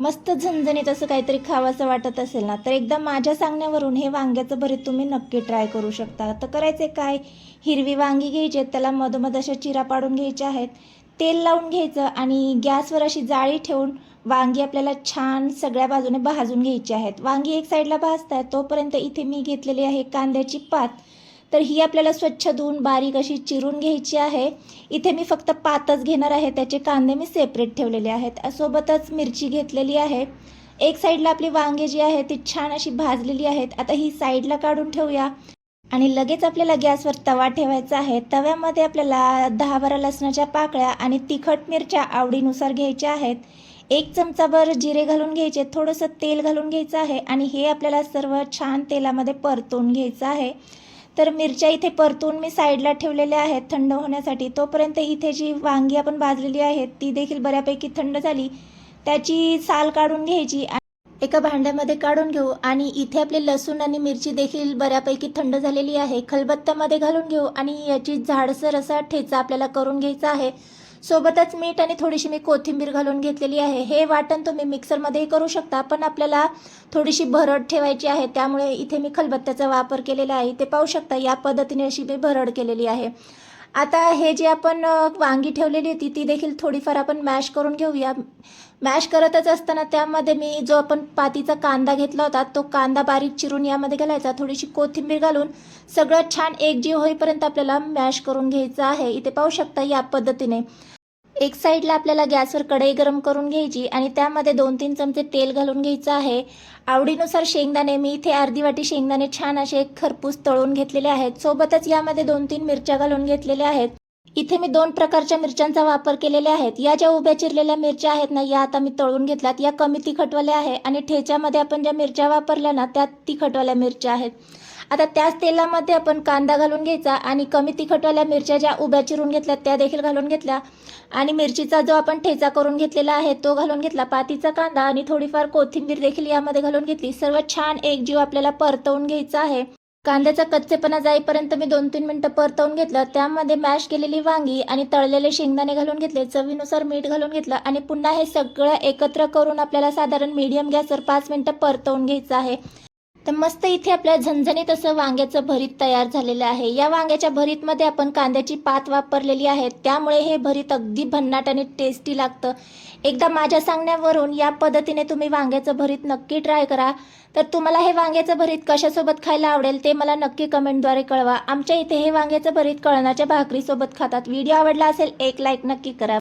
मस्त झणझणीत असं काहीतरी खावंसं वाटत असेल ना, तर एकदा माझ्या सांगण्यावरून हे वांग्याचं भरीत तुम्ही नक्की ट्राय करू शकता. तर करायचे काय, हिरवी वांगी घ्यायची आहेत, त्याला मधोमध अशा चिरा पाडून घ्यायच्या आहेत. तेल लावून घ्यायचं आणि गॅसवर अशी जाळी ठेवून वांगी आपल्याला छान सगळ्या बाजूने भाजून घ्यायची आहेत. वांगी एक साईडला भाजतायत तोपर्यंत इथे मी घेतलेली आहे कांद्याची पात. तर ही आपल्याला स्वच्छ धुवून बारीक अशी चिरून घ्यायची आहे. इथे मी फक्त पातच घेणार आहे, त्याचे कांदे मी सेपरेट ठेवलेले आहेत. सोबतच मिरची घेतलेली आहे. एक साईडला आपली वांगे जी आहे ती छान अशी भाजलेली आहेत. आता ही साईडला काढून ठेवूया आणि लगेच आपल्याला गॅसवर तवा ठेवायचा आहे. तव्यामध्ये आपल्याला 10-12 लसणाच्या पाकळ्या आणि तिखट मिरच्या आवडीनुसार घ्यायच्या आहेत. 1 चमचाभर जिरे घालून घ्यायचे, थोडंसं तेल घालून घ्यायचं आहे आणि हे आपल्याला सर्व छान तेलामध्ये परतून घ्यायचं आहे. तर मिरच्या इथे परतून मी साईडला ठेवलेल्या आहेत थंड होण्यासाठी. तोपर्यंत इथे जी वांगी आपण भाजलेली आहेत ती देखील बऱ्यापैकी थंड झाली. त्याची साल काढून घ्यायची, एका भांड्यामध्ये काढून घेऊ आणि इथे आपले लसूण आणि मिरची देखील बऱ्यापैकी थंड झालेली आहे. खलबत्त्यामध्ये घालून घेऊ आणि याची जाडसर असा ठेचा आपल्याला करून घ्यायचा आहे. सोबतच मीठ आणि थोडीशी मी कोथिंबीर घालून घेतलेली आहे. हे वाटण तुम्ही मिक्सरमध्येही करू शकता, पण आपल्याला थोडीशी भरड ठेवायची आहे, त्यामुळे इथे मी खलबत्त्याचा वापर केलेला आहे. ते पाहू शकता या पद्धतीने अशी मी भरड केलेली आहे. आता हे जे आपण वांगी ठेवलेली होती ती देखील थोडीफार आपण मॅश करून घेऊया. मॅश करतच असताना त्यामध्ये मी जो आपण पातीचा कांदा घेतला होता तो कांदा बारीक चिरून यामध्ये घालायचा. थोडीशी कोथिंबीर घालून सगळं छान एकजीव होईपर्यंत आपल्याला मॅश करून घ्यायचं आहे. इथे पाहू शकता या पद्धतीने. एक साईडला आपल्याला गॅसवर कढई गरम करून घ्यायची आणि त्यामध्ये 2-3 चमचे तेल घालून घ्यायचं आहे. आवडीनुसार शेंगदाणे, मी इथे अर्धी वाटी शेंगदाणे छान असे खरपूस तळून घेतलेले आहेत. सोबतच यामध्ये 2-3 मिरच्या घालून घेतलेल्या आहेत. इथे मी 2 प्रकारच्या मिरच्यांचा वापर केलेला आहे. या ज्या उभ्या चिरलेल्या मिरच्या आहेत ना, या आता मी तळून घेतल्यात. या कमी तिखटवाल्या आहे आणि ठेच्यामध्ये आपण ज्या मिरच्या वापरल्या ना त्या तिखटवाल्या मिरच्या आहेत. आता त्याच तेलामध्ये आपण कांदा घालून घ्यायचा आणि कमी तिखटवाल्या मिरच्या ज्या उभ्या चिरून घेतल्या त्या देखील घालून घेतल्या आणि मिरचीचा जो आपण ठेचा करून घेतलेला आहे तो घालून घेतला. पातीचा कांदा आणि थोडीफार कोथिंबीर देखील यामध्ये घालून घेतली. सर्व छान एकजीव आपल्याला परतवून घ्यायचा आहे. कांद्याचा कच्चेपणा जाईपर्यंत मी 2-3 मिनिटं परतवून घेतलं. त्यामध्ये मॅश केलेली वांगी आणि तळलेले शेंगदाणे घालून घेतले. चवीनुसार मीठ घालून घेतलं आणि पुन्हा हे सगळं एकत्र करून आपल्याला साधारण मीडियम गॅसवर 5 मिनिटं परतवून घ्यायचं आहे. तर मस्त इथे आपल्या झणझणीत असं वांग्याचं भरीत तयार झालेलं आहे. या वांग्याच्या भरीतमध्ये आपण कांद्याची पात वापरलेली आहे, त्यामुळे हे भरीत अगदी भन्नाट आणि टेस्टी लागतं. एकदा माझ्या सांगण्यावरून या पद्धतीने तुम्ही वांग्याचं भरीत नक्की ट्राय करा. तर तुम्हाला हे वांग्याचं भरीत कशासोबत खायला आवडेल ते मला नक्की कमेंटद्वारे कळवा. आमच्या इथे हे वांग्याचं भरीत कळणाच्या भाकरीसोबत खातात. व्हिडिओ आवडला असेल एक लाईक नक्की करा.